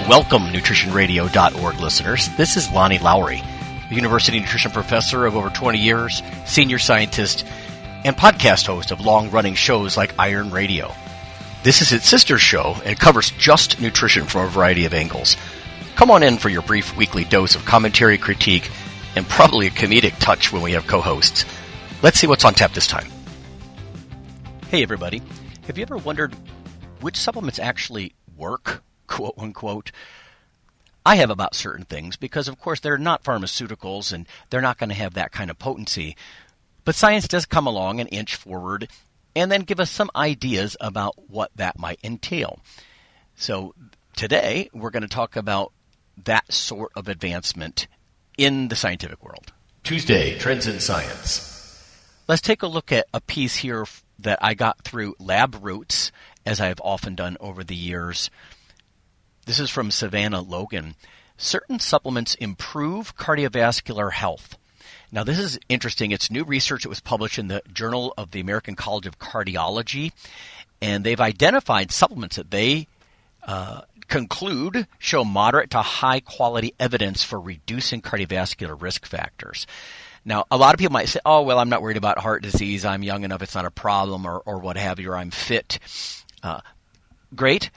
Welcome, nutritionradio.org listeners. This is Lonnie Lowry, a university nutrition professor of over 20 years, senior scientist, and podcast host of long-running shows like Iron Radio. This is its sister show and covers just nutrition from a variety of angles. Come on in for your brief weekly dose of commentary, critique, and probably a comedic touch when we have co-hosts. Let's see what's on tap this time. Hey everybody, have you ever wondered which supplements actually work, quote unquote? I have about certain things because of course they're not pharmaceuticals and they're not going to have that kind of potency. But science does come along and inch forward and then give us some ideas about what that might entail. So today we're going to talk about that sort of advancement in the scientific world. Tuesday, Trends in Science. Let's take a look at a piece here that I got through Lab Roots, as I have often done over the years. This is from Savannah Logan. Certain supplements improve cardiovascular health. Now, this is interesting. It's new research that was published in the Journal of the American College of Cardiology, and they've identified supplements that they conclude show moderate to high quality evidence for reducing cardiovascular risk factors. Now, a lot of people might say, oh, well, I'm not worried about heart disease. I'm young enough. It's not a problem, or what have you, or I'm fit. Great.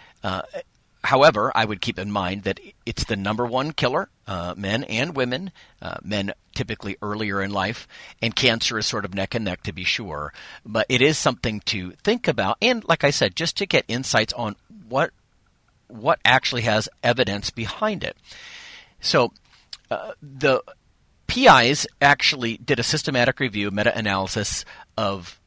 However, I would keep in mind that it's the number one killer, men and women, men typically earlier in life, and cancer is sort of neck and neck to be sure. But it is something to think about, and like I said, just to get insights on what actually has evidence behind it. So the PIs actually did a systematic review, meta-analysis of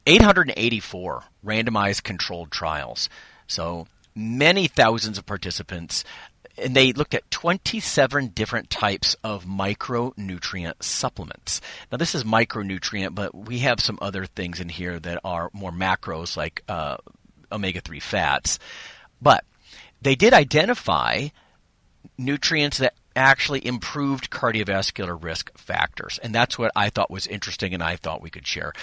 884 randomized controlled trials. So many thousands of participants, and they looked at 27 different types of micronutrient supplements. Now, this is micronutrient, but we have some other things in here that are more macros, like omega-3 fats. But they did identify nutrients that actually improved cardiovascular risk factors, and that's what I thought was interesting and I thought we could share.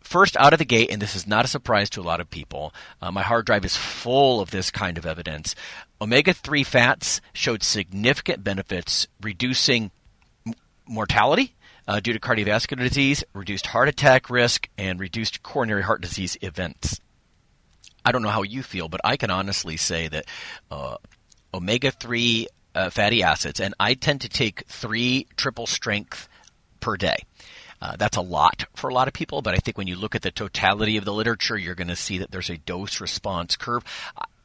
First out of the gate, and this is not a surprise to a lot of people, my hard drive is full of this kind of evidence. Omega-3 fats showed significant benefits, reducing mortality due to cardiovascular disease, reduced heart attack risk, and reduced coronary heart disease events. I don't know how you feel, but I can honestly say that omega-3 fatty acids, and I tend to take 3 triple strength per day. That's a lot for a lot of people, but I think when you look at the totality of the literature, you're going to see that there's a dose-response curve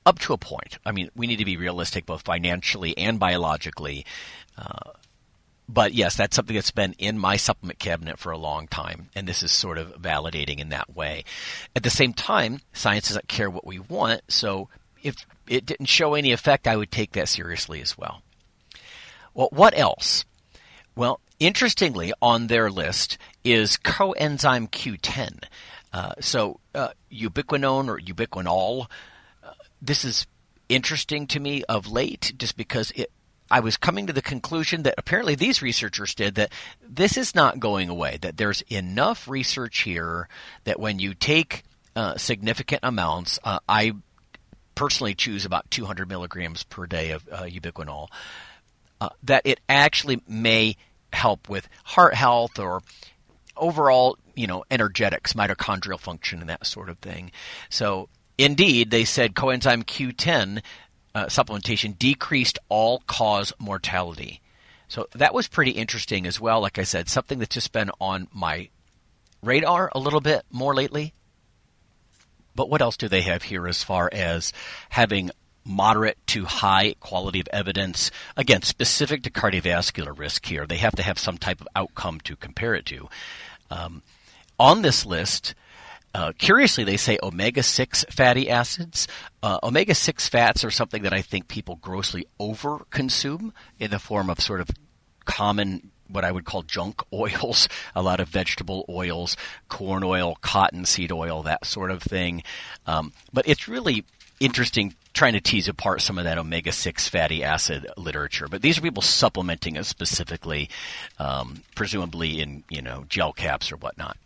up to a point. I mean, we need to be realistic both financially and biologically. But yes, that's something that's been in my supplement cabinet for a long time, and this is sort of validating in that way. At the same time, science doesn't care what we want, so if it didn't show any effect, I would take that seriously as well. Well, what else? Well, interestingly, on their list is coenzyme Q10. Ubiquinone or ubiquinol. This is interesting to me of late just because I was coming to the conclusion that apparently these researchers did that this is not going away, that there's enough research here that when you take significant amounts, I personally choose about 200 milligrams per day of ubiquinol, that it actually may help with heart health or overall, energetics, mitochondrial function, and that sort of thing. So indeed, they said coenzyme Q10 supplementation decreased all-cause mortality. So that was pretty interesting as well. Like I said, something that's just been on my radar a little bit more lately. But what else do they have here as far as having moderate to high quality of evidence? Again, specific to cardiovascular risk here. They have to have some type of outcome to compare it to. On this list, curiously, they say omega-6 fatty acids. Omega-6 fats are something that I think people grossly overconsume in the form of sort of common, what I would call junk oils, a lot of vegetable oils, corn oil, cottonseed oil, that sort of thing. But it's really interesting trying to tease apart some of that omega-6 fatty acid literature. But these are people supplementing it specifically, presumably in, gel caps or whatnot.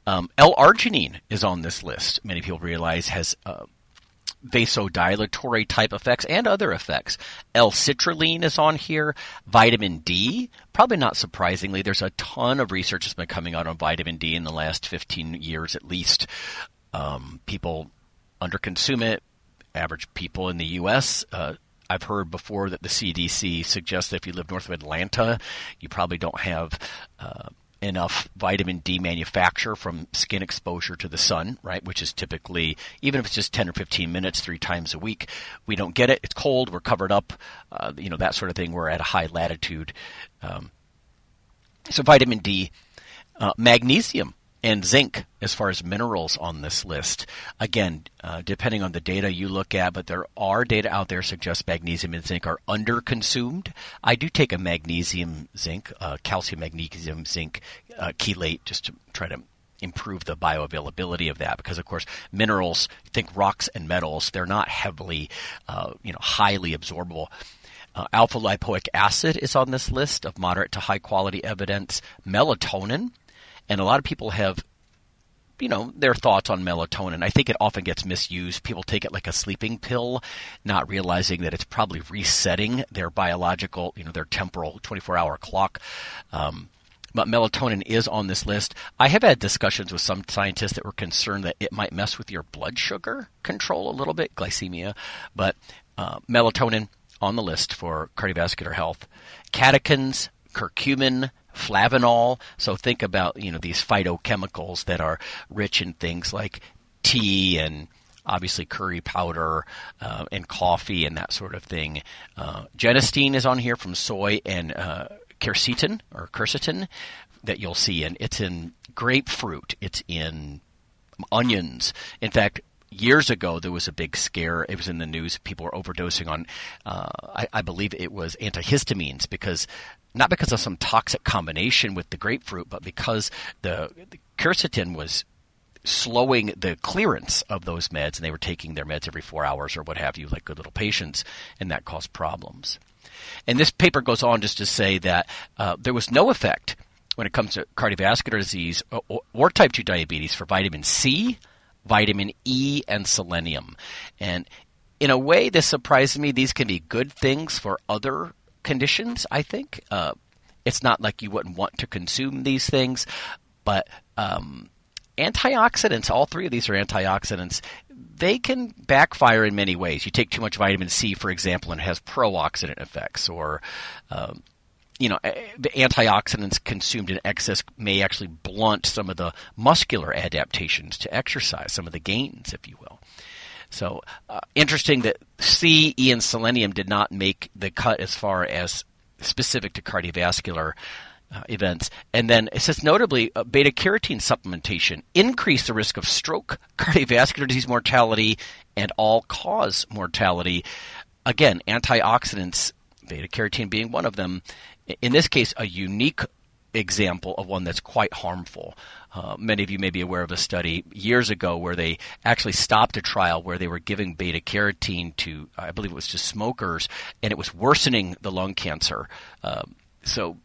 L-arginine is on this list. Many people realize has vasodilatory type effects and other effects. L-citrulline is on here. Vitamin D, probably not surprisingly, there's a ton of research that's been coming out on vitamin D in the last 15 years at least. People underconsume it. Average people in the U.S., I've heard before that the CDC suggests that if you live north of Atlanta, you probably don't have enough vitamin D manufacture from skin exposure to the sun, right? Which is typically, even if it's just 10 or 15 minutes, 3 times a week, we don't get it. It's cold. We're covered up, that sort of thing. We're at a high latitude. So vitamin D, magnesium, and zinc as far as minerals on this list. Again, depending on the data you look at, but there are data out there suggests magnesium and zinc are underconsumed. I do take a magnesium zinc, calcium magnesium zinc chelate just to try to improve the bioavailability of that because, of course, minerals, think rocks and metals, they're not heavily, highly absorbable. Alpha lipoic acid is on this list of moderate to high quality evidence. Melatonin. And a lot of people have, their thoughts on melatonin. I think it often gets misused. People take it like a sleeping pill, not realizing that it's probably resetting their biological, their temporal 24-hour clock. But melatonin is on this list. I have had discussions with some scientists that were concerned that it might mess with your blood sugar control a little bit, glycemia. But melatonin on the list for cardiovascular health. Catechins, curcumin, flavanol. So think about, these phytochemicals that are rich in things like tea and obviously curry powder and coffee and that sort of thing. Genistein is on here from soy and quercetin that you'll see. And it's in grapefruit. It's in onions. In fact, years ago, there was a big scare. It was in the news. People were overdosing on, I believe it was antihistamines not because of some toxic combination with the grapefruit, but because the quercetin was slowing the clearance of those meds, and they were taking their meds every 4 hours or what have you, like good little patients, and that caused problems. And this paper goes on just to say that there was no effect when it comes to cardiovascular disease or type 2 diabetes for vitamin C, vitamin E, and selenium. And in a way, this surprised me. These can be good things for other conditions, I think. It's not like you wouldn't want to consume these things, but antioxidants, all three of these are antioxidants, they can backfire in many ways. You take too much vitamin C, for example, and it has pro-oxidant effects, or the antioxidants consumed in excess may actually blunt some of the muscular adaptations to exercise, some of the gains, if you will. So interesting that C, E, and selenium did not make the cut as far as specific to cardiovascular events. And then it says notably beta-carotene supplementation increased the risk of stroke, cardiovascular disease mortality, and all-cause mortality. Again, antioxidants, beta-carotene being one of them. In this case, a unique example of one that's quite harmful. Many of you may be aware of a study years ago where they actually stopped a trial where they were giving beta-carotene to, I believe it was to smokers, and it was worsening the lung cancer. So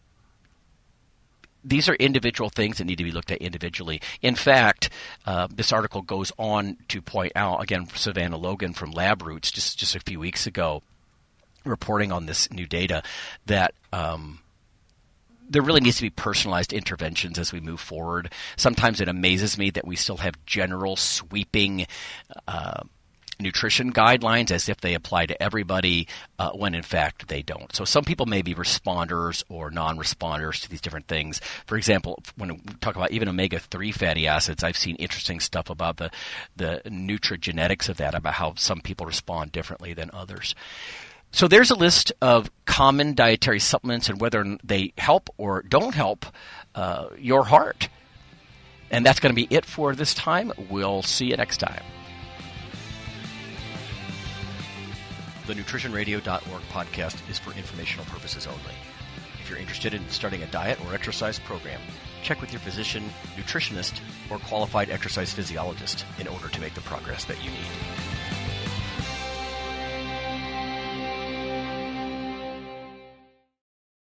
these are individual things that need to be looked at individually. In fact, this article goes on to point out, again, Savannah Logan from LabRoots just a few weeks ago, reporting on this new data, that there really needs to be personalized interventions as we move forward. Sometimes it amazes me that we still have general sweeping nutrition guidelines as if they apply to everybody when in fact they don't. So some people may be responders or non-responders to these different things. For example, when we talk about even omega-3 fatty acids, I've seen interesting stuff about the nutrigenetics of that, about how some people respond differently than others. So there's a list of common dietary supplements and whether they help or don't help your heart. And that's going to be it for this time. We'll see you next time. The NutritionRadio.org podcast is for informational purposes only. If you're interested in starting a diet or exercise program, check with your physician, nutritionist, or qualified exercise physiologist in order to make the progress that you need.